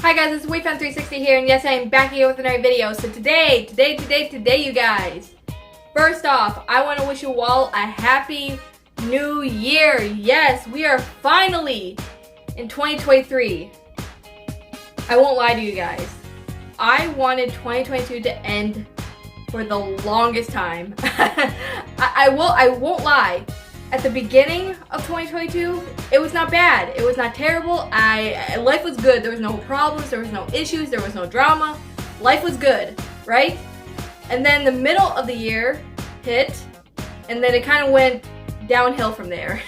Hi guys, it's WayFan360 here, and yes, I am back here with another video. So today, you guys, first off, I want to wish you all a happy new year. Yes, we are finally in 2023. I won't lie to you guys. I wanted 2022 to end for the longest time. I won't lie. At the beginning of 2022, it was not bad. It was not terrible. Life was good. There was no problems. There was no issues. There was no drama. Life was good, right? And then the middle of the year hit, and then it kind of went downhill from there.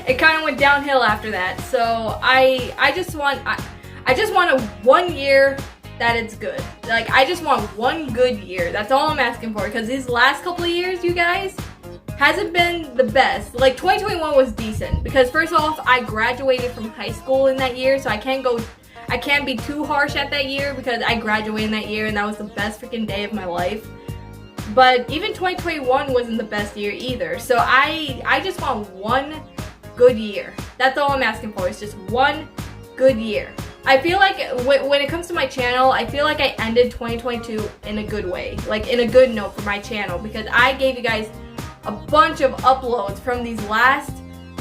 It kind of went downhill after that. So I just want a 1 year that it's good. Like, I just want one good year. That's all I'm asking for, because these last couple of years, you guys, hasn't been the best. Like, 2021 was decent because, first off, I graduated from high school in that year, so I can't be too harsh at that year because I graduated in that year and that was the best freaking day of my life. But even 2021 wasn't the best year either. So I just want one good year. That's all I'm asking for. It's just one good year. I feel like when it comes to my channel, I feel like I ended 2022 in a good way, like in a good note for my channel, because I gave you guys a bunch of uploads from these last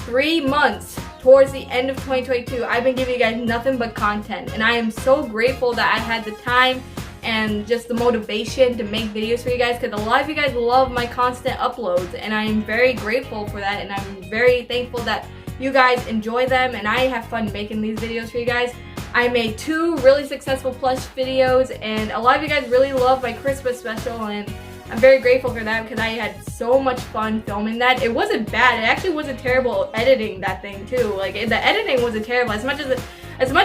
3 months towards the end of 2022. I've been giving you guys nothing but content, and I am so grateful that I had the time and just the motivation to make videos for you guys, because a lot of you guys love my constant uploads, and I am very grateful for that, and I'm very thankful that you guys enjoy them and I have fun making these videos for you guys. I made 2 really successful plush videos, and a lot of you guys really love my Christmas special, and I'm very grateful for that because I had so much fun filming that. It wasn't bad. It actually wasn't terrible editing that thing too. Like, the editing wasn't terrible. As much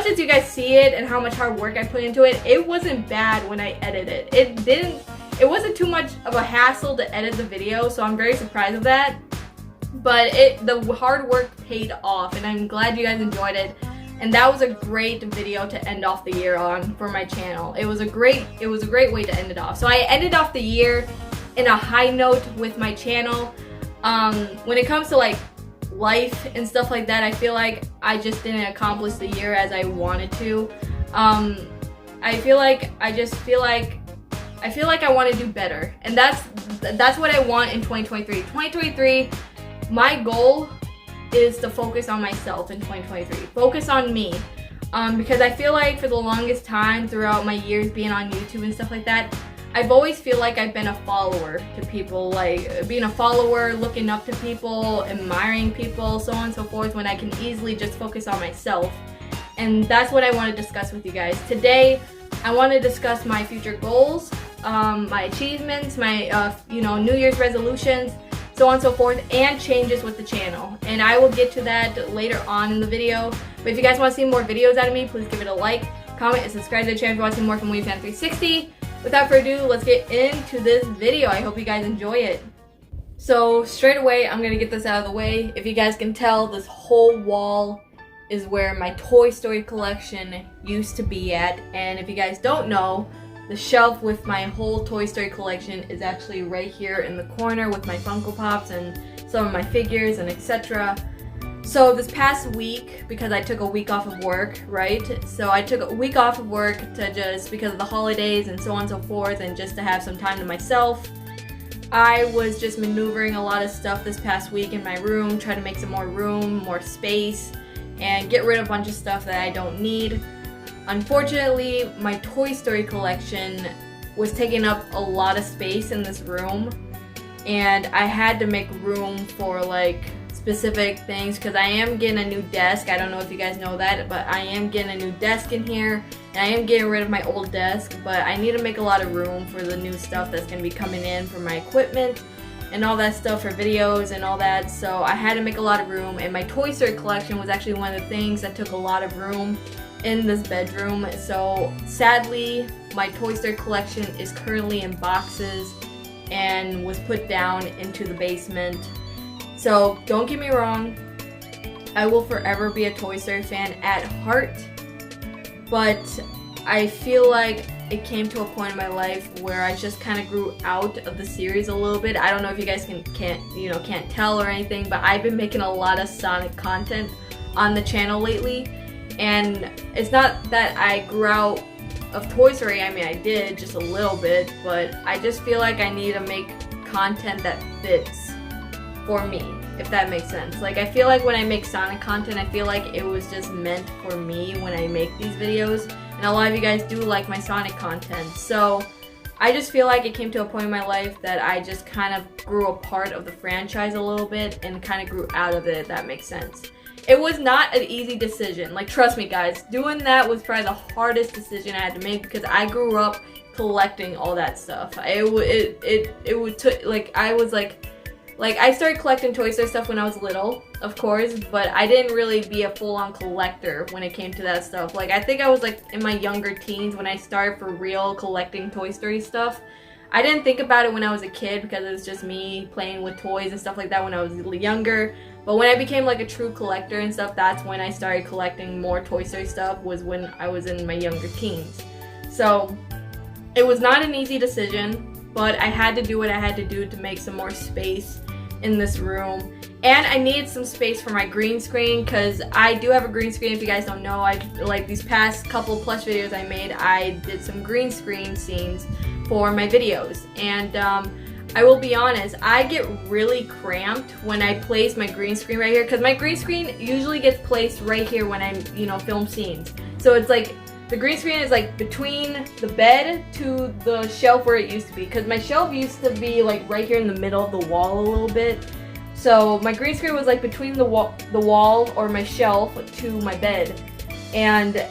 as you guys see it and how much hard work I put into it, it wasn't bad when I edited it. It wasn't too much of a hassle to edit the video, so I'm very surprised with that. But the hard work paid off, and I'm glad you guys enjoyed it. And that was a great video to end off the year on for my channel. It was a great way to end it off. So I ended off the year in a high note with my channel. When it comes to like life and stuff like that, I feel like I just didn't accomplish the year as I wanted to. I feel like I want to do better, and that's what I want in 2023. 2023, my goal is to focus on myself in 2023. Focus on me. Because I feel like for the longest time throughout my years being on YouTube and stuff like that, I've always feel like I've been a follower to people, like being a follower, looking up to people, admiring people, so on and so forth, when I can easily just focus on myself. And that's what I want to discuss with you guys. Today, I want to discuss my future goals, my achievements, my New Year's resolutions, so on and so forth, and changes with the channel. And I will get to that later on in the video. But if you guys want to see more videos out of me, please give it a like, comment, and subscribe to the channel if you want to see more from WayFan360. Without further ado, let's get into this video. I hope you guys enjoy it. So straight away, I'm gonna get this out of the way. If you guys can tell, this whole wall is where my Toy Story collection used to be at. And if you guys don't know, the shelf with my whole Toy Story collection is actually right here in the corner with my Funko Pops and some of my figures and etc. So this past week, because I took a week off of work, right? So I took a week off of work to just because of the holidays and so on and so forth, and just to have some time to myself. I was just maneuvering a lot of stuff this past week in my room, trying to make some more room, more space, and get rid of a bunch of stuff that I don't need. Unfortunately, my Toy Story collection was taking up a lot of space in this room, and I had to make room for like specific things, because I am getting a new desk. I don't know if you guys know that, but I am getting a new desk in here, and I am getting rid of my old desk, but I need to make a lot of room for the new stuff that's going to be coming in for my equipment and all that stuff for videos and all that. So I had to make a lot of room, and my Toy Story collection was actually one of the things that took a lot of room in this bedroom. So sadly, my Toy Story collection is currently in boxes and was put down into the basement. So don't get me wrong, I will forever be a Toy Story fan at heart, but I feel like it came to a point in my life where I just kind of grew out of the series a little bit. I don't know if you guys can't tell or anything, but I've been making a lot of Sonic content on the channel lately. And it's not that I grew out of Toy Story. I mean, I did just a little bit, but I just feel like I need to make content that fits for me, if that makes sense. Like, I feel like when I make Sonic content, I feel like it was just meant for me when I make these videos. And a lot of you guys do like my Sonic content. So I just feel like it came to a point in my life that I just kind of grew a part of the franchise a little bit and kind of grew out of it, if that makes sense. It was not an easy decision. Like, trust me guys, doing that was probably the hardest decision I had to make because I grew up collecting all that stuff. I started collecting Toy Story stuff when I was little, of course, but I didn't really be a full-on collector when it came to that stuff. Like, I think I was like in my younger teens when I started for real collecting Toy Story stuff. I didn't think about it when I was a kid because it was just me playing with toys and stuff like that when I was younger. But when I became like a true collector and stuff, that's when I started collecting more Toy Story stuff, was when I was in my younger teens. So it was not an easy decision, but I had to do what I had to do to make some more space in this room. And I needed some space for my green screen because I do have a green screen. If you guys don't know, like these past couple plush videos I made, I did some green screen scenes for my videos. And I will be honest, I get really cramped when I place my green screen right here because my green screen usually gets placed right here when I, film scenes. So it's like the green screen is like between the bed to the shelf where it used to be, because my shelf used to be like right here in the middle of the wall a little bit. So my green screen was like between the wall or my shelf to my bed, and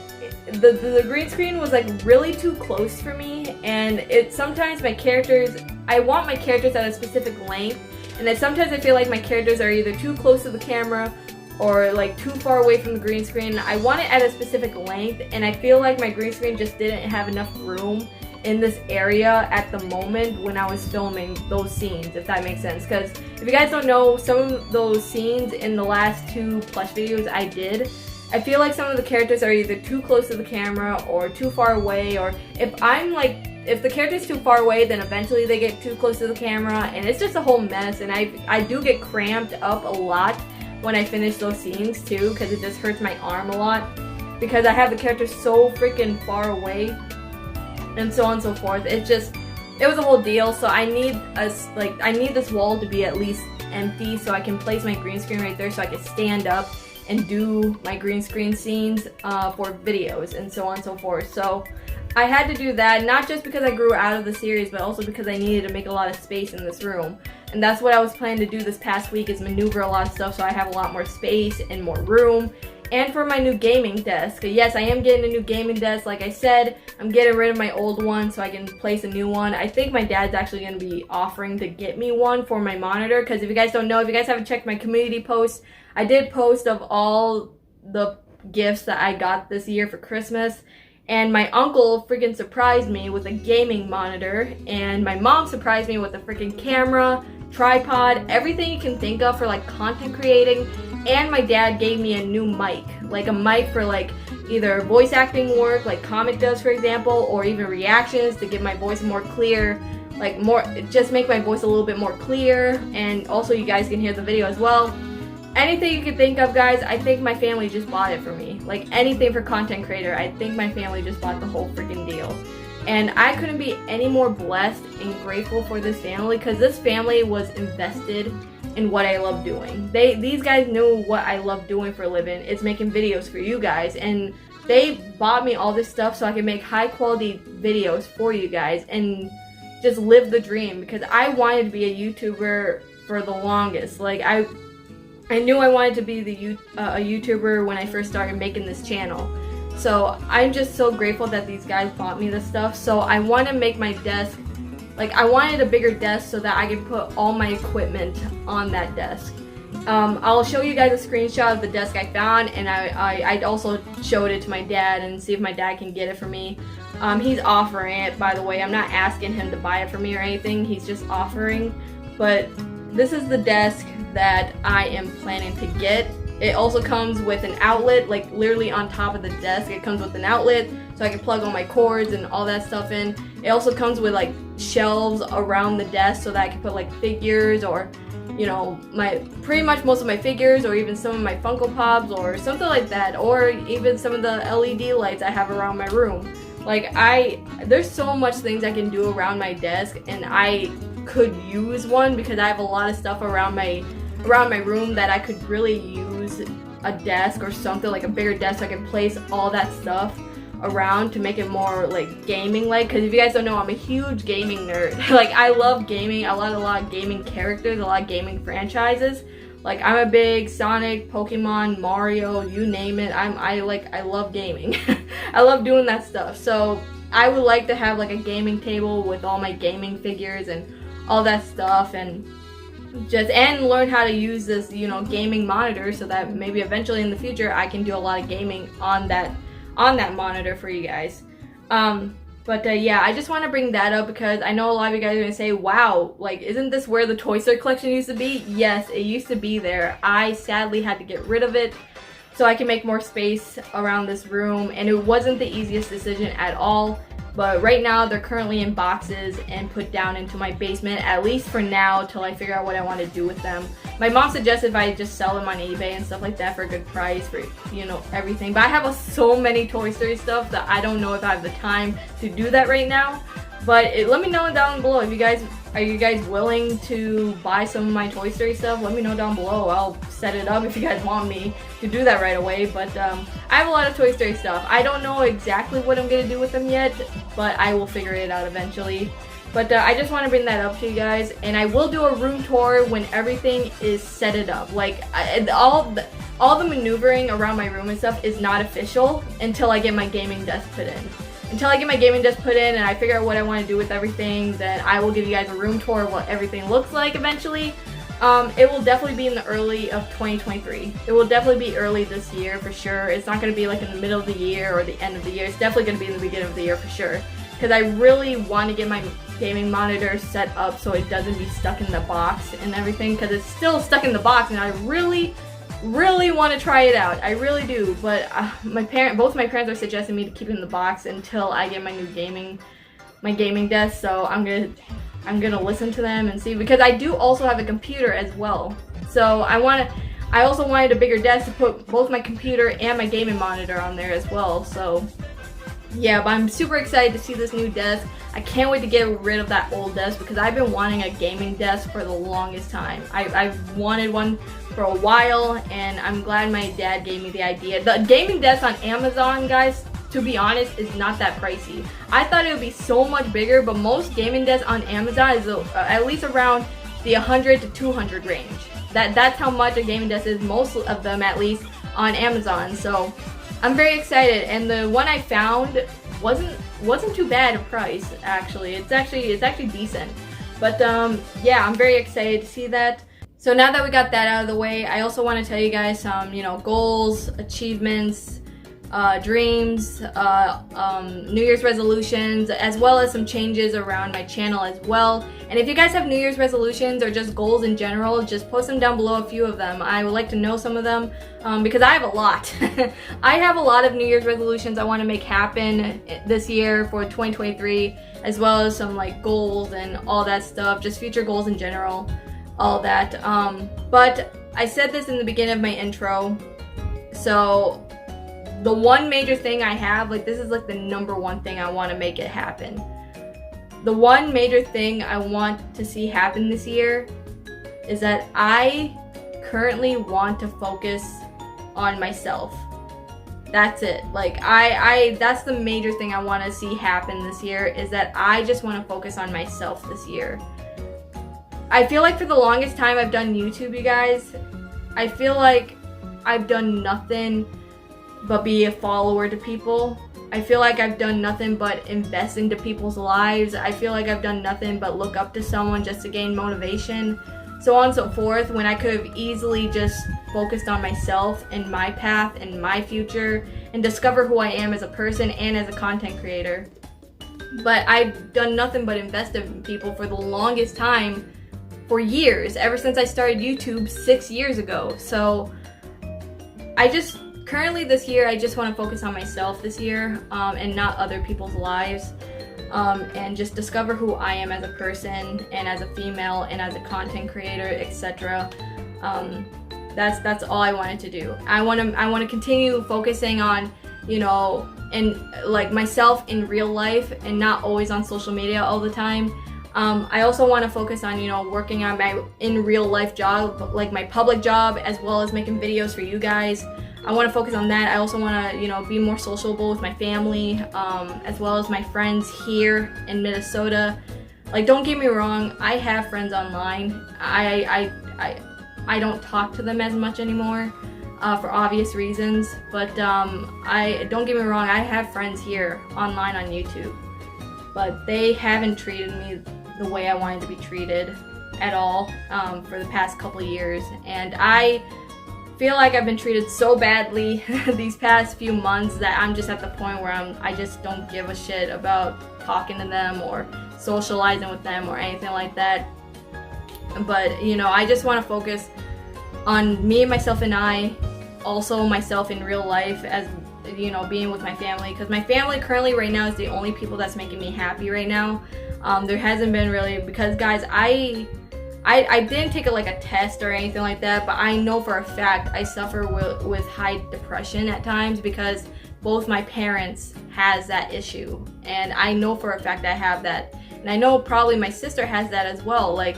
the green screen was like really too close for me. And sometimes I want my characters at a specific length, and then sometimes I feel like my characters are either too close to the camera or like too far away from the green screen. I want it at a specific length, and I feel like my green screen just didn't have enough room in this area at the moment when I was filming those scenes, if that makes sense. Because if you guys don't know, some of those scenes in the last 2 plush videos I did, I feel like some of the characters are either too close to the camera or too far away, or if the character's too far away, then eventually they get too close to the camera, and it's just a whole mess. And I do get cramped up a lot when I finish those scenes too, because it just hurts my arm a lot because I have the character so freaking far away and so on and so forth. It was a whole deal. So I need this wall to be at least empty so I can place my green screen right there so I can stand up and do my green screen scenes for videos and so on and so forth. So I had to do that, not just because I grew out of the series, but also because I needed to make a lot of space in this room. And that's what I was planning to do this past week, is maneuver a lot of stuff so I have a lot more space and more room. And for my new gaming desk. Yes, I am getting a new gaming desk. Like I said, I'm getting rid of my old one so I can place a new one. I think my dad's actually going to be offering to get me one for my monitor, because if you guys don't know, if you guys haven't checked my community post, I did post of all the gifts that I got this year for Christmas. And my uncle freaking surprised me with a gaming monitor, and my mom surprised me with a freaking camera, tripod, everything you can think of for like content creating. And my dad gave me a new mic, like a mic for like either voice acting work, like Comic does for example, or even reactions to get my voice more clear, just make my voice a little bit more clear, and also you guys can hear the video as well. Anything you can think of, guys, I think my family just bought it for me. Like anything for content creator, I think my family just bought the whole freaking deal. And I couldn't be any more blessed and grateful for this family, because this family was invested in what I love doing. These guys knew what I love doing for a living. It's making videos for you guys, and they bought me all this stuff so I can make high quality videos for you guys and just live the dream, because I wanted to be a YouTuber for the longest. Like I knew I wanted to be a YouTuber when I first started making this channel. So I'm just so grateful that these guys bought me this stuff. So I want to make my desk, I wanted a bigger desk so that I could put all my equipment on that desk. I'll show you guys a screenshot of the desk I found, and I also showed it to my dad and see if my dad can get it for me. He's offering it, by the way. I'm not asking him to buy it for me or anything. He's just offering. But this is the desk that I am planning to get. It also comes with an outlet, like literally on top of the desk. It comes with an outlet so I can plug all my cords and all that stuff in. It also comes with like shelves around the desk so that I can put like figures or you know, pretty much most of my figures, or even some of my Funko Pops or something like that, or even some of the LED lights I have around my room. Like there's so much things I can do around my desk, and I could use one because I have a lot of stuff around my room that I could really use a desk or something, like a bigger desk so I can place all that stuff around to make it more like gaming like. Because if you guys don't know, I'm a huge gaming nerd. Like I love gaming. I love a lot of gaming characters, a lot of gaming franchises. Like I'm a big Sonic, Pokemon, Mario, you name it. I love gaming. I love doing that stuff. So I would like to have like a gaming table with all my gaming figures and all that stuff, and learn how to use this, you know, gaming monitor, so that maybe eventually in the future I can do a lot of gaming on that monitor for you guys. Yeah, I just want to bring that up because I know a lot of you guys are going to say, wow, like, isn't this where the Toy Story collection used to be? Yes, it used to be there. I sadly had to get rid of it so I can make more space around this room, and it wasn't the easiest decision at all. But right now, they're currently in boxes and put down into my basement, at least for now, till I figure out what I want to do with them. My mom suggested if I just sell them on eBay and stuff like that for a good price for, you know, everything. But I have so many Toy Story stuff that I don't know if I have the time to do that right now. But let me know down below if are you guys willing to buy some of my Toy Story stuff? Let me know down below. I'll set it up if you guys want me to do that right away. But I have a lot of Toy Story stuff. I don't know exactly what I'm gonna do with them yet, but I will figure it out eventually. But I just want to bring that up to you guys, and I will do a room tour when everything is set it up. Like all the maneuvering around my room and stuff is not official until I get my gaming desk put in. Until I get my gaming desk put in and I figure out what I want to do with everything, then I will give you guys a room tour of what everything looks like eventually. It will definitely be in the early of 2023. It will definitely be early this year for sure. It's not going to be like in the middle of the year or the end of the year. It's definitely going to be in the beginning of the year for sure. Because I really want to get my gaming monitor set up so it doesn't be stuck in the box and everything. Because it's still stuck in the box and I really want to try it out. I really do, but both my parents are suggesting me to keep it in the box until I get my new gaming desk. So I'm gonna listen to them and see, because I do also have a computer as well. So I also wanted a bigger desk to put both my computer and my gaming monitor on there as well. So yeah, but I'm super excited to see this new desk. I can't wait to get rid of that old desk because I've been wanting a gaming desk for the longest time. I've wanted one for a while, and I'm glad my dad gave me the idea. The gaming desk on Amazon, guys, to be honest, is not that pricey. I thought it would be so much bigger, but most gaming desks on Amazon is at least around the 100 to 200 range. That's how much a gaming desk is, most of them at least, on Amazon. So I'm very excited, and the one I found wasn't too bad a price, actually. It's actually decent. But yeah, I'm very excited to see that. So now that we got that out of the way, I also want to tell you guys some, you know, goals, achievements, dreams, New Year's resolutions, as well as some changes around my channel as well. And if you guys have New Year's resolutions or just goals in general, just post them down below, a few of them. I would like to know some of them because I have a lot. I have a lot of New Year's resolutions I want to make happen this year for 2023, as well as some like goals and all that stuff, just future goals in general, all that. But I said this in the beginning of my intro, so the one major thing I have, like, this is like the number one thing I want to make it happen. The one major thing I want to see happen this year is that I currently want to focus on myself. That's it. Like, that's the major thing I want to see happen this year, is that I just want to focus on myself this year. I feel like for the longest time I've done YouTube, you guys, I feel like I've done nothing but be a follower to people. I feel like I've done nothing but invest into people's lives. I feel like I've done nothing but look up to someone just to gain motivation, so on and so forth, when I could have easily just focused on myself and my path and my future and discover who I am as a person and as a content creator. But I've done nothing but invest in people for the longest time, for years, ever since I started YouTube 6 years ago. So currently this year, I just want to focus on myself this year, and not other people's lives. and just discover who I am as a person and as a female and as a content creator, etc. That's all I wanted to do. I want to continue focusing on, you know, and like myself in real life and not always on social media all the time. I also want to focus on, you know, working on my in real life job, like my public job, as well as making videos for you guys. I want to focus on that. I also want to, you know, be more sociable with my family, as well as my friends here in Minnesota. Like, don't get me wrong, I have friends online. I don't talk to them as much anymore, for obvious reasons, but don't get me wrong, I have friends here online on YouTube, but they haven't treated me the way I wanted to be treated at all, for the past couple of years, and I feel like I've been treated so badly these past few months that I'm just at the point where I just don't give a shit about talking to them or socializing with them or anything like that. But, you know, I just want to focus on me, myself, and I, also myself in real life, as, you know, being with my family, because my family currently right now is the only people that's making me happy right now. There hasn't been really, because guys, I didn't take a test or anything like that, but I know for a fact I suffer with high depression at times because both my parents has that issue, and I know for a fact I have that, and I know probably my sister has that as well. Like,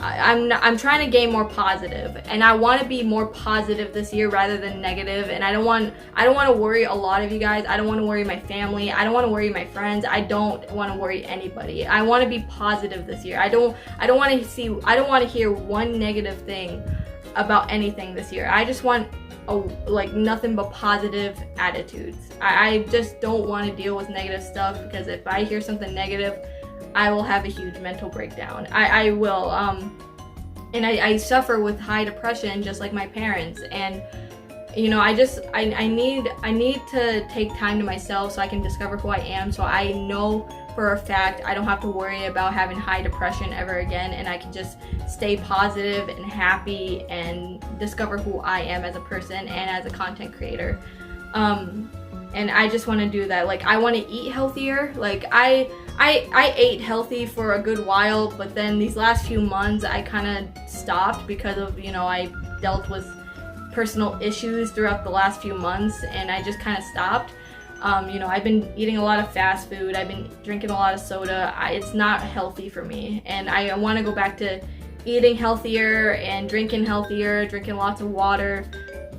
I'm trying to gain more positive, and I want to be more positive this year rather than negative. And I don't want to worry a lot of you guys. I don't want to worry my family. I don't want to worry my friends. I don't want to worry anybody. I want to be positive this year. I don't want to hear one negative thing about anything this year. I just want nothing but positive attitudes. I just don't want to deal with negative stuff, because if I hear something negative, I will have a huge mental breakdown. I will, and I suffer with high depression just like my parents, and you know, I need to take time to myself so I can discover who I am, so I know for a fact I don't have to worry about having high depression ever again, and I can just stay positive and happy and discover who I am as a person and as a content creator. And I just want to do that. Like, I want to eat healthier. Like, I ate healthy for a good while, but then these last few months I kind of stopped because of, you know, I dealt with personal issues throughout the last few months, and I just kind of stopped. You know, I've been eating a lot of fast food. I've been drinking a lot of soda. It's not healthy for me, and I want to go back to eating healthier and drinking healthier, drinking lots of water,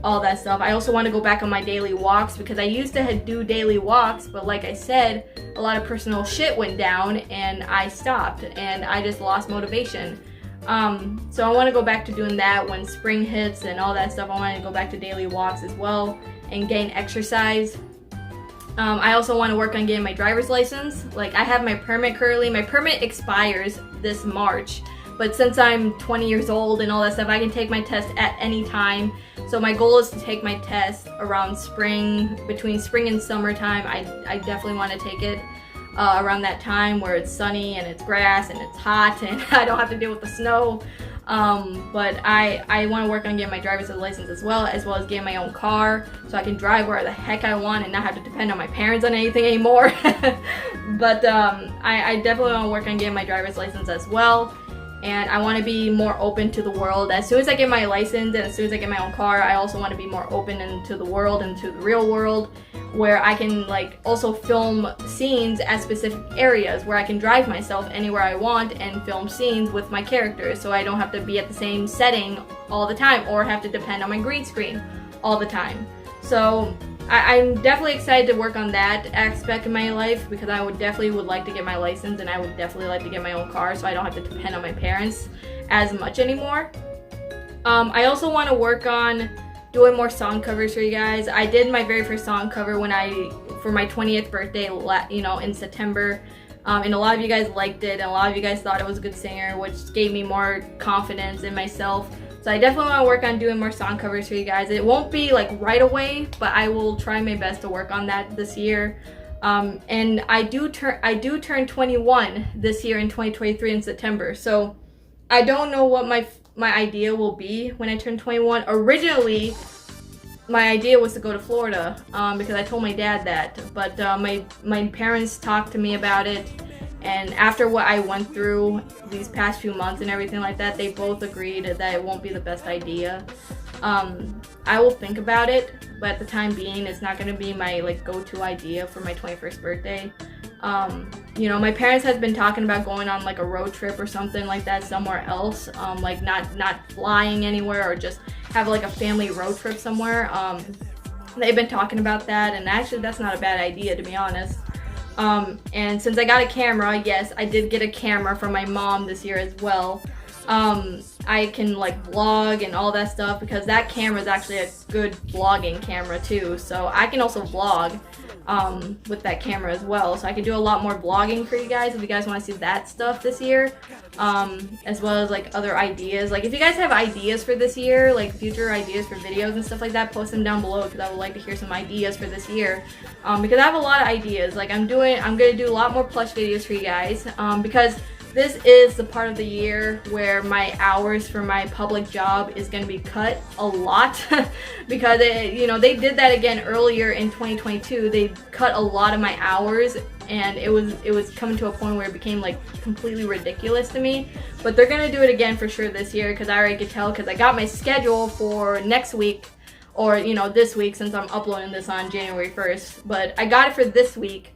all that stuff. I also want to go back on my daily walks, because I used to do daily walks, but like I said, a lot of personal shit went down and I stopped, and I just lost motivation. So I want to go back to doing that when spring hits and all that stuff. I want to go back to daily walks as well and gain exercise. I also want to work on getting my driver's license. Like, I have my permit currently. My permit expires this March, but since I'm 20 years old and all that stuff, I can take my test at any time. So my goal is to take my test around spring, between spring and summertime. I definitely want to take it around that time where it's sunny and it's grass and it's hot and I don't have to deal with the snow. But I want to work on getting my driver's license as well as getting my own car, so I can drive where the heck I want and not have to depend on my parents on anything anymore. But I definitely want to work on getting my driver's license as well. And I want to be more open to the world. As soon as I get my license and as soon as I get my own car, I also want to be more open into the world, into the real world, where I can like also film scenes at specific areas, where I can drive myself anywhere I want and film scenes with my characters, so I don't have to be at the same setting all the time or have to depend on my green screen all the time. So I'm definitely excited to work on that aspect of my life, because I would like to get my license, and I would definitely like to get my own car so I don't have to depend on my parents as much anymore. I also want to work on doing more song covers for you guys. I did my very first song cover for my 20th birthday, you know, in September. And a lot of you guys liked it, and a lot of you guys thought I was a good singer, which gave me more confidence in myself. So I definitely want to work on doing more song covers for you guys. It won't be like right away, but I will try my best to work on that this year. And I do turn 21 this year in 2023 in September. So I don't know what my idea will be when I turn 21. Originally, my idea was to go to Florida because I told my dad that, but my parents talked to me about it, and after what I went through these past few months and everything like that, they both agreed that it won't be the best idea. I will think about it, but at the time being, it's not going to be my like go-to idea for my 21st birthday. You know, my parents has been talking about going on like a road trip or something like that somewhere else, like not flying anywhere, or just have like a family road trip somewhere. They've been talking about that, and actually that's not a bad idea, to be honest. And since I got a camera, yes, I did get a camera from my mom this year as well. I can like vlog and all that stuff because that camera is actually a good vlogging camera too. So I can also vlog with that camera as well. So I can do a lot more vlogging for you guys if you guys want to see that stuff this year. As well as like other ideas. Like if you guys have ideas for this year, like future ideas for videos and stuff like that, post them down below because I would like to hear some ideas for this year. Because I have a lot of ideas. Like I'm gonna do a lot more plush videos for you guys. Because this is the part of the year where my hours for my public job is going to be cut a lot because you know, they did that again earlier in 2022. They cut a lot of my hours, and it was coming to a point where it became like completely ridiculous to me. But they're going to do it again for sure this year because I already could tell because I got my schedule for next week, or you know, this week since I'm uploading this on January 1st. But I got it for this week.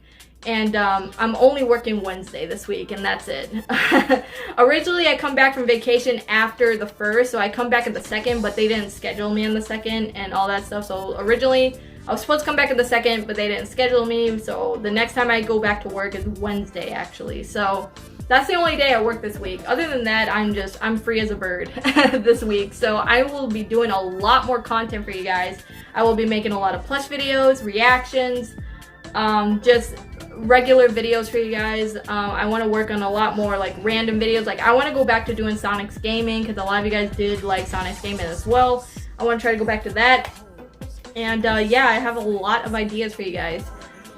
And I'm only working Wednesday this week, and that's it. Originally, I come back from vacation after the 1st, so I come back at the 2nd, but they didn't schedule me on the 2nd and all that stuff. So originally, I was supposed to come back at the 2nd, but they didn't schedule me. So the next time I go back to work is Wednesday, actually. So that's the only day I work this week. Other than that, I'm free as a bird this week. So I will be doing a lot more content for you guys. I will be making a lot of plush videos, reactions, just regular videos for you guys. I want to work on a lot more like random videos. Like I want to go back to doing Sonic's gaming because a lot of you guys did like Sonic's gaming as well. I want to try to go back to that. And yeah, I have a lot of ideas for you guys.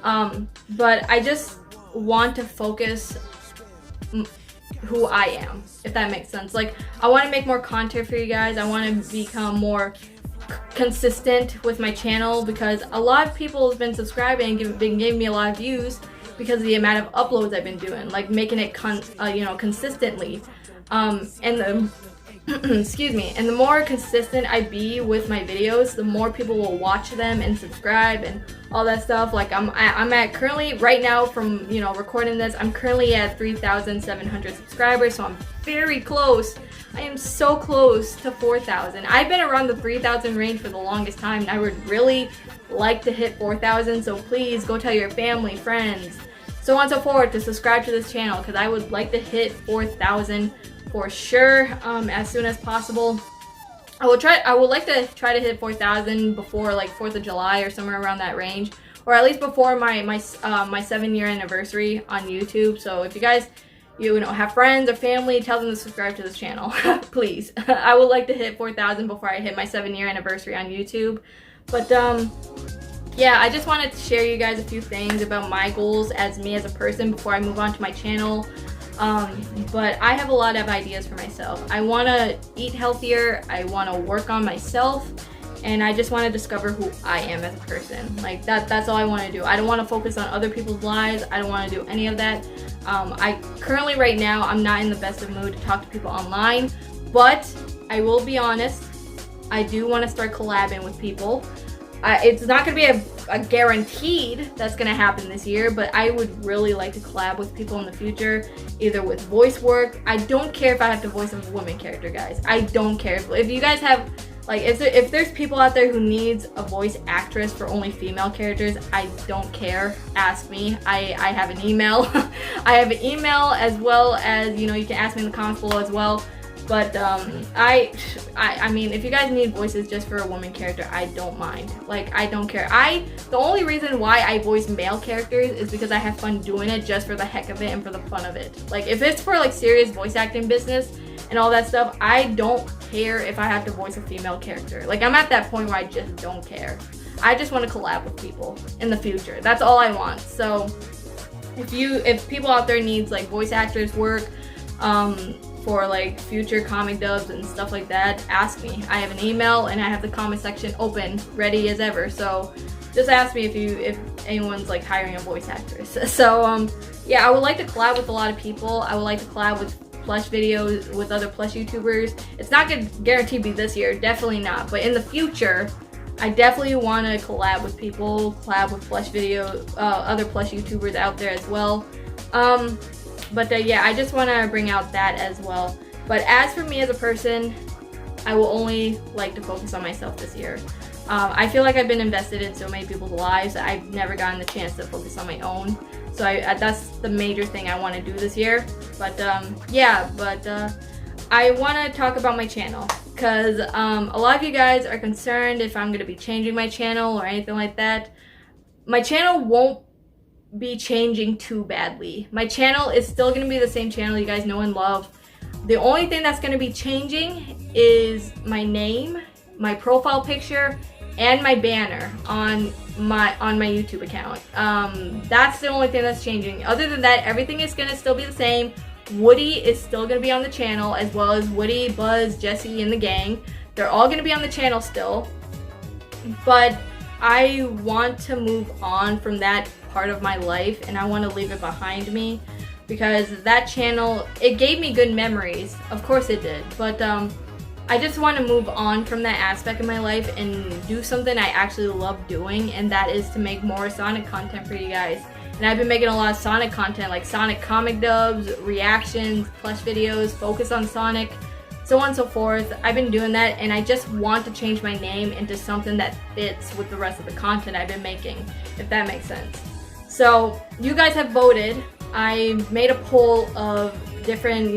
But I just want to focus who I am, if that makes sense. Like I want to make more content for you guys. I want to become more consistent with my channel because a lot of people have been subscribing and been giving me a lot of views because of the amount of uploads I've been doing, like making it you know, consistently. And the excuse me, and the more consistent I be with my videos, the more people will watch them and subscribe and all that stuff. Like I'm at currently right now, from you know, recording this, I'm currently at 3,700 subscribers, so I'm very close. I am so close to 4,000. I've been around the 3,000 range for the longest time, and I would really like to hit 4,000. So please go tell your family, friends, so on and so forth to subscribe to this channel because I would like to hit 4,000 for sure as soon as possible. I would like to try to hit 4,000 before like 4th of July or somewhere around that range, or at least before my 7-year anniversary on YouTube. So if you guys you know have friends or family, tell them to subscribe to this channel please. I would like to hit 4,000 before I hit my 7-year anniversary on YouTube. But yeah, I just wanted to share you guys a few things about my goals as me as a person before I move on to my channel. But I have a lot of ideas for myself. I want to eat healthier, I want to work on myself, and I just want to discover who I am as a person. Like that's all I want to do. I don't want to focus on other people's lives. I don't want to do any of that. I currently right now, I'm not in the best of mood to talk to people online, but I will be honest, I do want to start collabing with people. It's not going to be a guaranteed that's going to happen this year, but I would really like to collab with people in the future, either with voice work. I don't care if I have to voice a woman character, guys. I don't care. If you guys have, like, if there's people out there who needs a voice actress for only female characters, I don't care. Ask me. I have an email. I have an email, as well as, you know, you can ask me in the comments below as well. But I mean, if you guys need voices just for a woman character, I don't mind. Like, I don't care. The only reason why I voice male characters is because I have fun doing it just for the heck of it and for the fun of it. Like, if it's for like serious voice acting business and all that stuff, I don't care if I have to voice a female character. Like, I'm at that point where I just don't care. I just want to collab with people in the future. That's all I want. So if people out there needs like voice actors work, for like future comic dubs and stuff like that, ask me. I have an email and I have the comment section open, ready as ever. So just ask me if anyone's like hiring a voice actress. So yeah, I would like to collab with a lot of people. I would like to collab with plush videos, with other plush YouTubers. It's not gonna guarantee be this year, definitely not. But in the future, I definitely want to collab with people, collab with plush other plush YouTubers out there as well. But yeah, I just want to bring out that as well. But as for me as a person, I will only like to focus on myself this year. I feel like I've been invested in so many people's lives that I've never gotten the chance to focus on my own. So that's the major thing I want to do this year. But yeah, I want to talk about my channel. Because a lot of you guys are concerned if I'm going to be changing my channel or anything like that. My channel won't be changing too badly. My channel is still going to be the same channel you guys know and love. The only thing that's going to be changing is my name, my profile picture, and my banner on my YouTube account. That's the only thing that's changing. Other than that, everything is going to still be the same. Woody is still going to be on the channel, as well as Woody, Buzz, Jesse, and the gang. They're all going to be on the channel still. But I want to move on from that part of my life, and I want to leave it behind me, because that channel, it gave me good memories. Of course it did. But I just want to move on from that aspect of my life and do something I actually love doing, and that is to make more Sonic content for you guys. And I've been making a lot of Sonic content, like Sonic comic dubs, reactions, plush videos, focus on Sonic, so on and so forth. I've been doing that, and I just want to change my name into something that fits with the rest of the content I've been making, if that makes sense. So you guys have voted. I made a poll of different,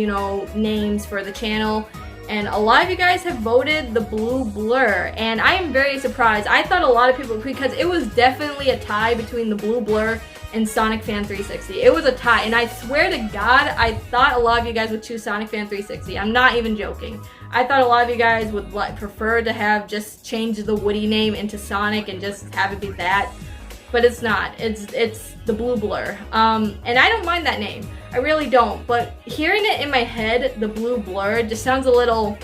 names for the channel, and a lot of you guys have voted the Blue Blur, and I am very surprised. I thought a lot of people, because it was definitely a tie between the Blue Blur and Sonic Fan 360. It was a tie, and I swear to God, I thought a lot of you guys would choose Sonic Fan 360. I'm not even joking. I thought a lot of you guys would prefer to have just change the Woody name into Sonic and just have it be that. But it's not. It's the Blue Blur. And I don't mind that name. I really don't. But hearing it in my head, the Blue Blur, just sounds a little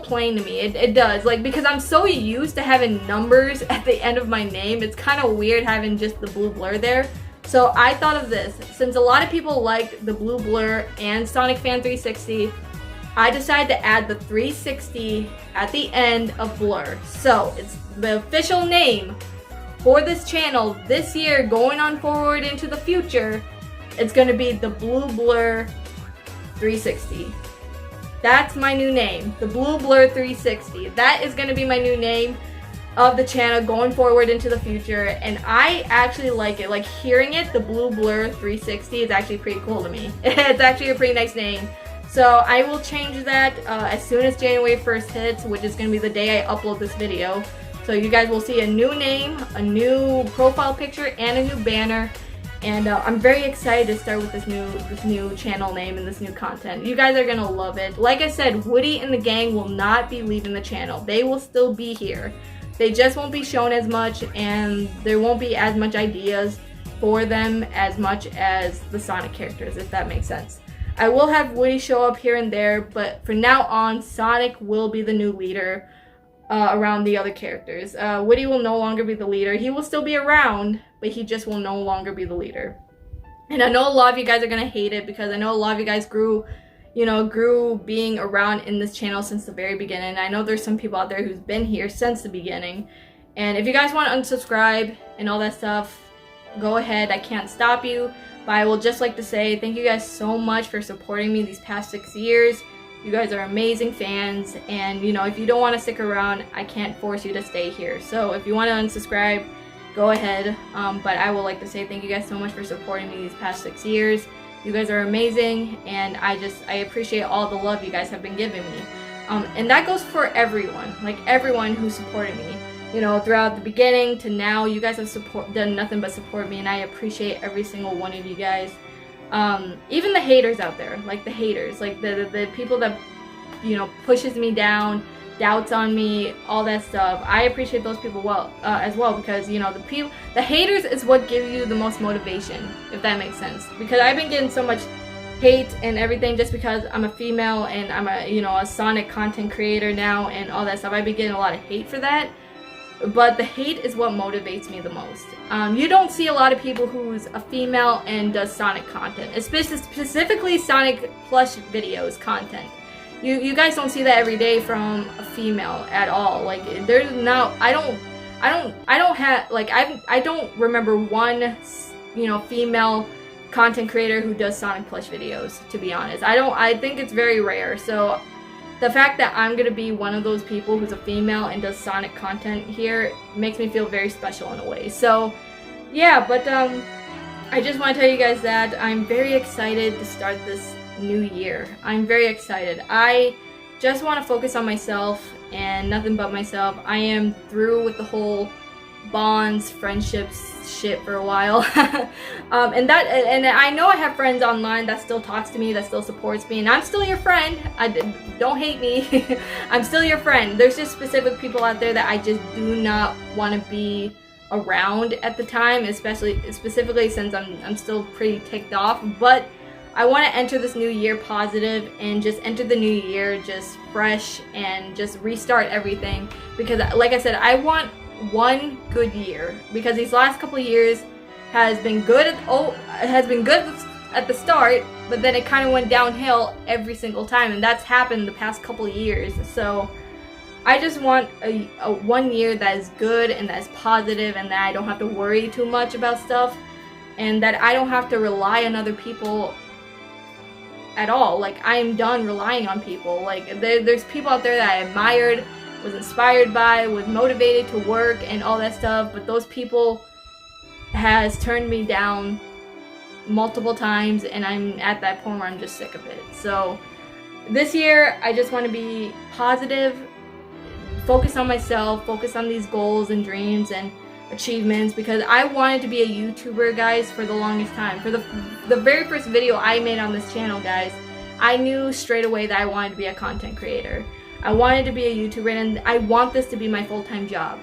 plain to me. It does. Like, because I'm so used to having numbers at the end of my name, it's kind of weird having just the Blue Blur there. So I thought of this. Since a lot of people liked the Blue Blur and Sonic Fan 360, I decided to add the 360 at the end of Blur. So it's the official name for this channel this year, going on forward into the future. It's going to be the Blue Blur 360. That's my new name, the Blue Blur 360. That is going to be my new name of the channel going forward into the future, and I actually like it. Like, hearing it, the Blue Blur 360, is actually pretty cool to me. It's actually a pretty nice name. So I will change that as soon as January 1st hits, which is going to be the day I upload this video. So you guys will see a new name, a new profile picture, and a new banner. And I'm very excited to start with this new channel name and this new content. You guys are gonna love it. Like I said, Woody and the gang will not be leaving the channel. They will still be here. They just won't be shown as much, and there won't be as much ideas for them as much as the Sonic characters, if that makes sense. I will have Woody show up here and there, but for now on, Sonic will be the new leader around the other characters. Woody will no longer be the leader. He will still be around, but he just will no longer be the leader. And I know a lot of you guys are gonna hate it, because I know a lot of you guys grew being around in this channel since the very beginning. I know there's some people out there who's been here since the beginning. And if you guys want to unsubscribe and all that stuff, go ahead. I can't stop you. But I will just like to say thank you guys so much for supporting me these past 6 years. You guys are amazing fans, and if you don't want to stick around, I can't force you to stay here. So if you want to unsubscribe, go ahead. But I would like to say thank you guys so much for supporting me these past 6 years. You guys are amazing, and I appreciate all the love you guys have been giving me. And that goes for everyone, like everyone who supported me. Throughout the beginning to now, you guys have done nothing but support me, and I appreciate every single one of you guys. Even the haters out there, like the haters, like the people that, pushes me down, doubts on me, all that stuff. I appreciate those people as well, because, the haters is what give you the most motivation, if that makes sense. Because I've been getting so much hate and everything just because I'm a female and I'm a Sonic content creator now and all that stuff. I've been getting a lot of hate for that. But the hate is what motivates me the most. You don't see a lot of people who's a female and does Sonic content, specifically Sonic plush videos content. You guys don't see that every day from a female at all. Like there's no, I don't remember one, female content creator who does Sonic plush videos, to be honest. I think it's very rare. So the fact that I'm gonna be one of those people who's a female and does Sonic content here makes me feel very special in a way. So yeah, but I just want to tell you guys that I'm very excited to start this new year. I'm very excited. I just want to focus on myself and nothing but myself. I am through with the whole bonds, friendships shit for a while. And I know I have friends online that still talks to me, that still supports me, and I'm still your friend. Don't hate me. I'm still your friend. There's just specific people out there that I just do not want to be around at the time, specifically since I'm still pretty ticked off. But I want to enter this new year positive and just enter the new year just fresh and just restart everything, because like I said, I want one good year, because these last couple of years has been good at the start, but then it kind of went downhill every single time, and that's happened the past couple of years. So I just want a 1 year that is good and that is positive, and that I don't have to worry too much about stuff, and that I don't have to rely on other people at all. Like, I am done relying on people. Like, there's people out there that I admired, was inspired by, was motivated to work and all that stuff, but those people has turned me down multiple times, and I'm at that point where I'm just sick of it. So this year I just want to be positive, focus on myself, focus on these goals and dreams and achievements, because I wanted to be a YouTuber, guys, for the longest time. For the very first video I made on this channel, guys, I knew straight away that I wanted to be a content creator. I wanted to be a YouTuber, and I want this to be my full-time job.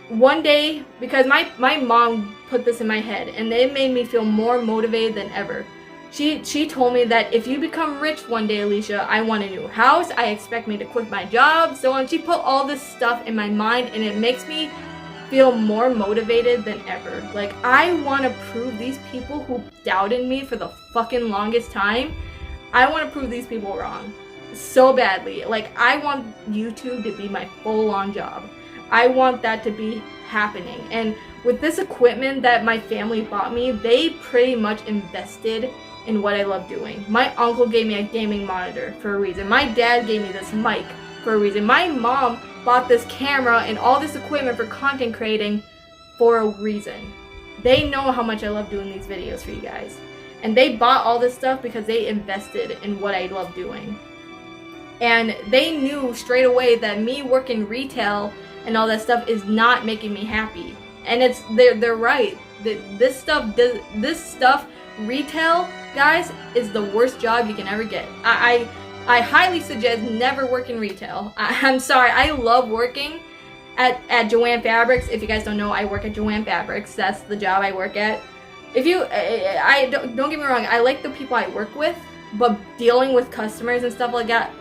One day, because my mom put this in my head, and it made me feel more motivated than ever. She told me that if you become rich one day, Alicia, I want a new house, I expect me to quit my job, so on. She put all this stuff in my mind, and it makes me feel more motivated than ever. Like, I want to prove these people who doubted me for the fucking longest time, I want to prove these people wrong so badly. Like, I want YouTube to be my full-on job. I want that to be happening. And with this equipment that my family bought me, they pretty much invested in what I love doing. My uncle gave me a gaming monitor for a reason. My dad gave me this mic for a reason. My mom bought this camera and all this equipment for content creating for a reason. They know how much I love doing these videos for you guys. And they bought all this stuff because they invested in what I love doing. And they knew straight away that me working retail and all that stuff is not making me happy. And they're right. This stuff, retail, guys, is the worst job you can ever get. I highly suggest never work in retail. I'm sorry, I love working at Jo-Ann Fabrics. If you guys don't know, I work at Jo-Ann Fabrics. That's the job I work at. If you, don't get me wrong, I like the people I work with, but dealing with customers and stuff like that,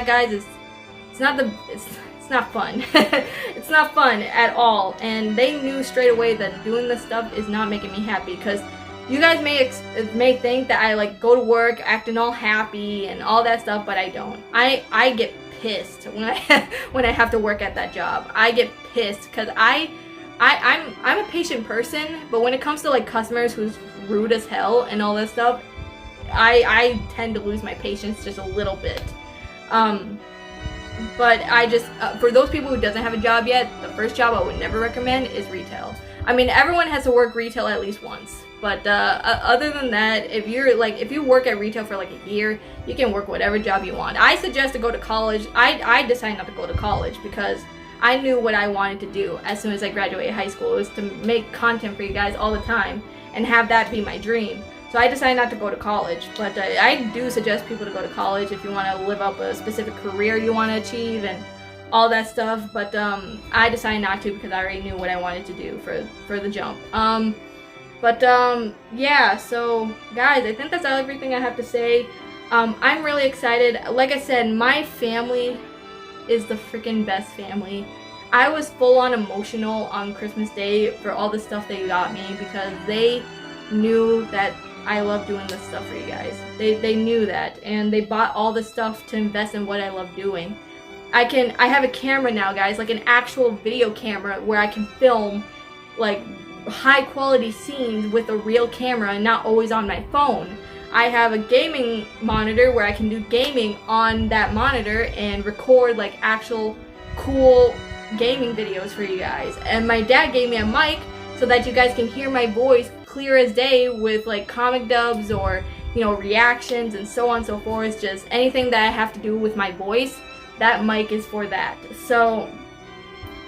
guys, it's not fun. It's not fun at all. And they knew straight away that doing this stuff is not making me happy, because you guys may think that I like go to work acting all happy and all that stuff, but I don't. I get pissed when I have to work at that job. I get pissed because I'm a patient person, but when it comes to like customers who's rude as hell and all that stuff, I tend to lose my patience just a little bit. But I just, for those people who doesn't have a job yet, the first job I would never recommend is retail. I mean, everyone has to work retail at least once. But other than that, if you work at retail for like a year, you can work whatever job you want. I suggest to go to college. I decided not to go to college because I knew what I wanted to do as soon as I graduated high school. It was to make content for you guys all the time and have that be my dream. So I decided not to go to college, but I do suggest people to go to college if you want to live up a specific career you want to achieve and all that stuff. But I decided not to because I already knew what I wanted to do for the jump. But yeah, so guys, I think that's everything I have to say. I'm really excited. Like I said, my family is the freaking best family. I was full on emotional on Christmas Day for all the stuff they got me, because they knew that I love doing this stuff for you guys. They knew that, and they bought all the stuff to invest in what I love doing. I have a camera now, guys, like an actual video camera where I can film like high quality scenes with a real camera and not always on my phone. I have a gaming monitor where I can do gaming on that monitor and record like actual cool gaming videos for you guys. And my dad gave me a mic so that you guys can hear my voice clear as day with like comic dubs or, you know, reactions and so on and so forth. Just anything that I have to do with my voice, that mic is for that. So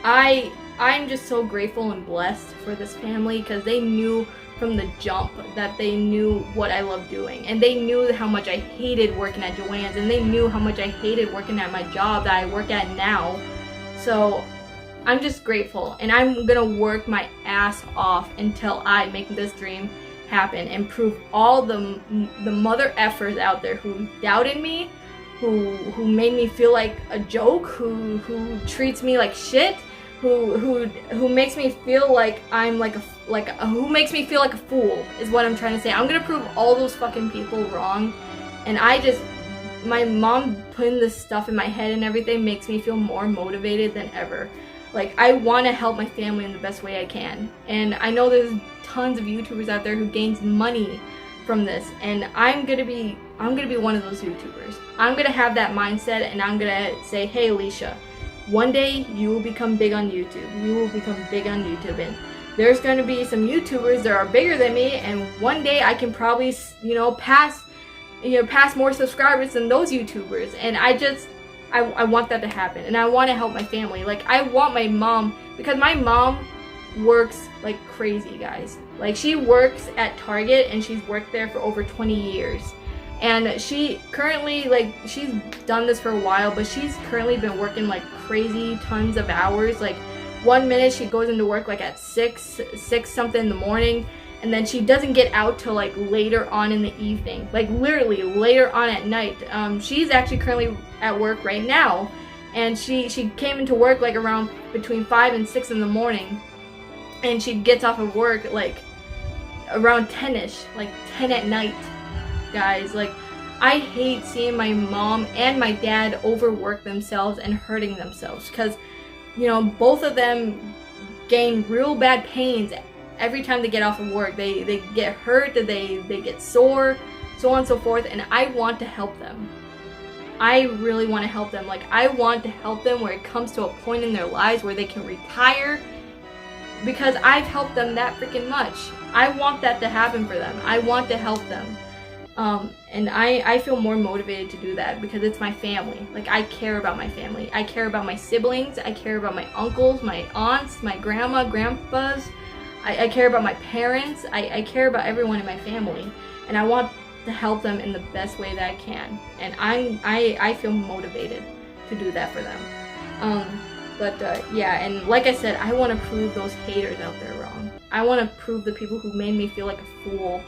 I'm just so grateful and blessed for this family, because they knew from the jump that they knew what I love doing, and they knew how much I hated working at Joann's, and they knew how much I hated working at my job that I work at now. So I'm just grateful, and I'm gonna work my ass off until I make this dream happen and prove all the mother effers out there who doubted me, who made me feel like a joke, who treats me like shit, who makes me feel like I'm who makes me feel like a fool, is what I'm trying to say. I'm gonna prove all those fucking people wrong. And my mom putting this stuff in my head and everything makes me feel more motivated than ever. Like, I want to help my family in the best way I can. And I know there's tons of YouTubers out there who gains money from this, and I'm gonna be one of those YouTubers. I'm gonna have that mindset, and I'm gonna say, hey Alicia, one day you will become big on YouTube. You will become big on YouTube, and there's gonna be some YouTubers that are bigger than me, and one day I can probably, pass more subscribers than those YouTubers. And I want that to happen, and I want to help my family. Like, I want my mom, because my mom works like crazy, guys. Like, she works at Target, and she's worked there for over 20 years. And she currently, like, she's done this for a while, but she's currently been working like crazy tons of hours. Like, 1 minute she goes into work like at 6 something in the morning, and then she doesn't get out till like later on in the evening, like literally later on at night. She's actually currently at work right now, and she came into work like around between 5 and 6 in the morning, and she gets off of work like around 10ish, like 10 at night, guys. Like, I hate seeing my mom and my dad overwork themselves and hurting themselves, because both of them gain real bad pains every time they get off of work. They get hurt, they get sore, so on and so forth, and I want to help them. I really want to help them. Like, I want to help them where it comes to a point in their lives where they can retire, because I've helped them that freaking much. I want that to happen for them. I want to help them. And I feel more motivated to do that because it's my family. Like, I care about my family. I care about my siblings. I care about my uncles, my aunts, my grandma, grandpas. I care about my parents. I care about everyone in my family, and I want to help them in the best way that I can. And I feel motivated to do that for them. Yeah, and like I said, I want to prove those haters out there wrong. I want to prove the people who made me feel like a fool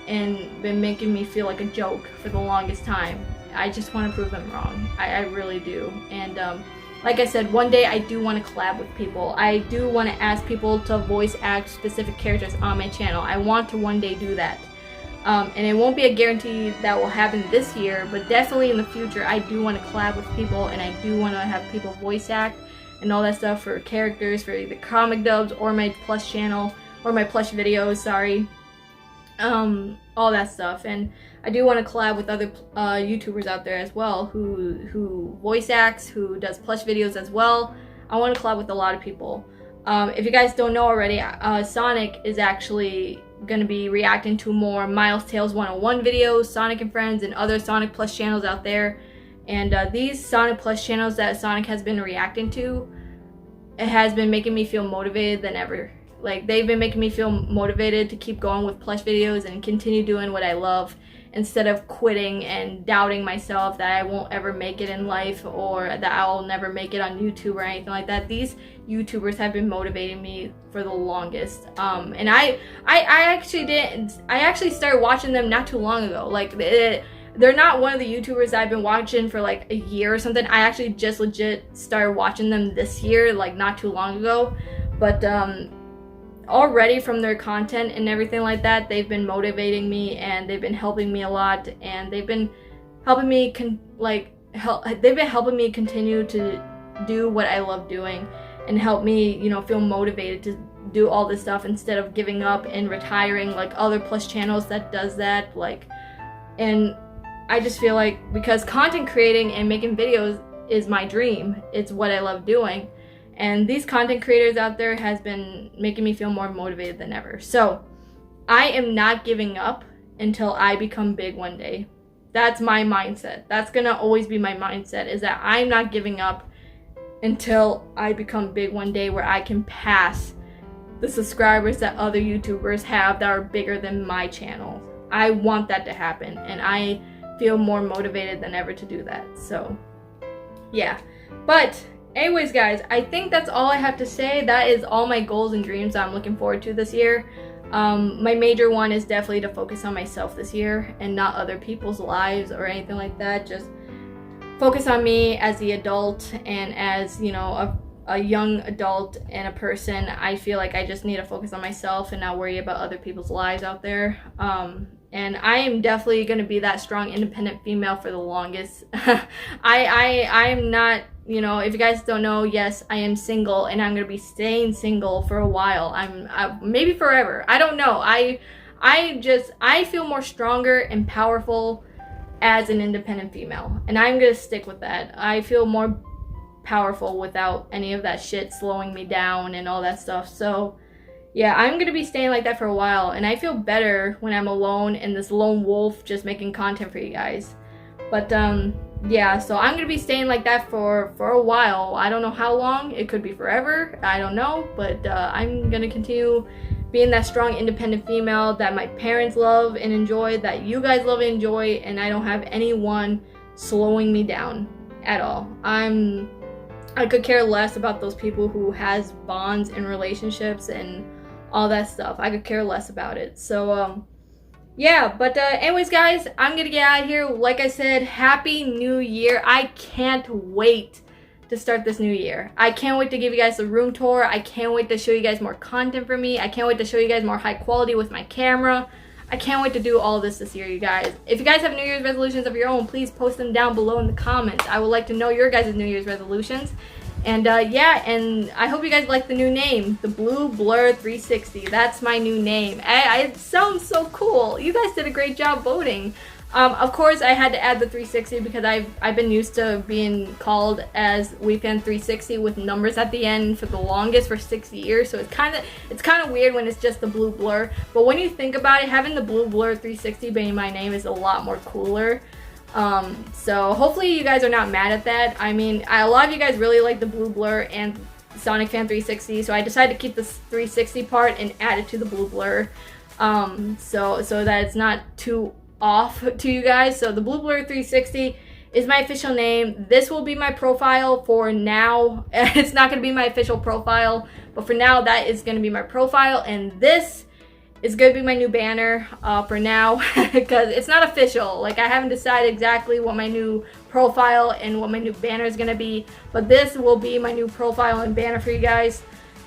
and been making me feel like a joke for the longest time. I just want to prove them wrong. I really do. And like I said, one day I do want to collab with people. I do want to ask people to voice act specific characters on my channel. I want to one day do that. And it won't be a guarantee that will happen this year, but definitely in the future I do want to collab with people, and I do want to have people voice act and all that stuff for characters, for either comic dubs or my plush channel, or my plush videos, sorry. All that stuff. And I do want to collab with other YouTubers out there as well who voice acts, who does plush videos as well. I want to collab with a lot of people. If you guys don't know already, Sonic is actually going to be reacting to more Miles Tales 101 videos, Sonic and Friends, and other Sonic Plus channels out there. And these Sonic Plus channels that Sonic has been reacting to, it has been making me feel motivated than ever. Like, they've been making me feel motivated to keep going with plush videos and continue doing what I love, instead of quitting and doubting myself that I won't ever make it in life, or that I'll never make it on YouTube or anything like that. These YouTubers have been motivating me for the longest. And I actually started watching them not too long ago. Like, they're not one of the YouTubers that I've been watching for like a year or something. I actually just legit started watching them this year, like not too long ago. But already from their content and everything like that, they've been motivating me, and they've been helping me a lot, and they've been helping me continue to do what I love doing, and help me, you know, feel motivated to do all this stuff instead of giving up and retiring like other plush channels that does that. Like, and I just feel like, because content creating and making videos is my dream, it's what I love doing. And these content creators out there has been making me feel more motivated than ever. So I am not giving up until I become big one day. That's my mindset. That's gonna always be my mindset, is that I'm not giving up until I become big one day, where I can pass the subscribers that other YouTubers have that are bigger than my channel. I want that to happen, and I feel more motivated than ever to do that. So yeah, but anyways guys, I think that's all I have to say. That is all my goals and dreams that I'm looking forward to this year. My major one is definitely to focus on myself this year, and not other people's lives or anything like that. Just focus on me as the adult, and as, you know, a young adult and a person. I feel like I just need to focus on myself and not worry about other people's lives out there. And I am definitely going to be that strong, independent female for the longest. I'm not, you know, if you guys don't know, yes, I am single, and I'm going to be staying single for a while. Maybe forever. I don't know. I feel more stronger and powerful as an independent female, and I'm going to stick with that. I feel more powerful without any of that shit slowing me down and all that stuff. So yeah, I'm gonna be staying like that for a while, and I feel better when I'm alone and this lone wolf just making content for you guys. But yeah, so I'm gonna be staying like that for a while. I don't know how long. It could be forever, I don't know. But I'm gonna continue being that strong, independent female that my parents love and enjoy, that you guys love and enjoy, and I don't have anyone slowing me down at all. I could care less about those people who has bonds and relationships and all that stuff. I could care less about it. So yeah, but anyways guys, I'm gonna get out of here. Like I said, Happy New Year. I can't wait to start this new year. I can't wait to give you guys the room tour. I can't wait to show you guys more content from me. I can't wait to show you guys more high quality with my camera. I can't wait to do all this year, you guys. If you guys have New Year's resolutions of your own, please post them down below in the comments. I would like to know your guys' New Year's resolutions. And yeah, and I hope you guys like the new name, the Blue Blur 360. That's my new name. It sounds so cool. You guys did a great job voting. Of course, I had to add the 360 because I've been used to being called as Weefan 360 with numbers at the end for the longest, for 6 years. So it's kind of weird when it's just the Blue Blur. But when you think about it, having the Blue Blur 360 being my name is a lot more cooler. So hopefully you guys are not mad at that. I mean, a lot of you guys really like the Blue Blur and Sonic Fan 360, so I decided to keep this 360 part and add it to the Blue Blur, so that it's not too off to you guys. So the Blue Blur 360 is my official name. This will be my profile for now. It's not going to be my official profile, but for now that is going to be my profile, and this is going to be my new banner for now, because it's not official. Like, I haven't decided exactly what my new profile and what my new banner is going to be, but this will be my new profile and banner for you guys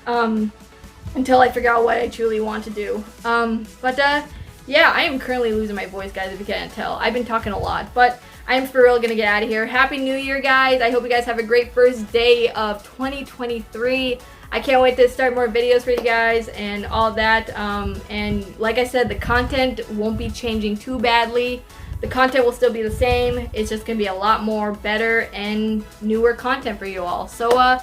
until I figure out what I truly want to do. Yeah, I am currently losing my voice, guys, if you can't tell. I've been talking a lot, but I am for real going to get out of here. Happy New Year, guys. I hope you guys have a great first day of 2023. I can't wait to start more videos for you guys and all that. And like I said, the content won't be changing too badly. The content will still be the same. It's just going to be a lot more better and newer content for you all. So,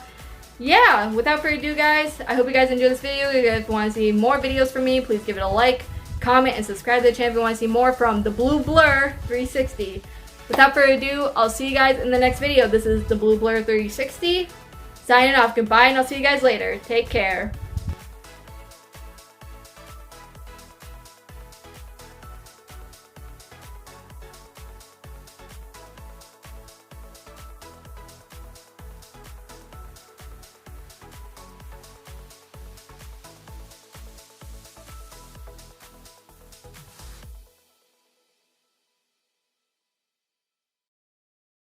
yeah, without further ado, guys, I hope you guys enjoyed this video. If you guys want to see more videos from me, please give it a like, comment, and subscribe to the channel if you want to see more from the Blue Blur 360. Without further ado, I'll see you guys in the next video. This is the Blue Blur 360. Signing off. Goodbye, and I'll see you guys later. Take care.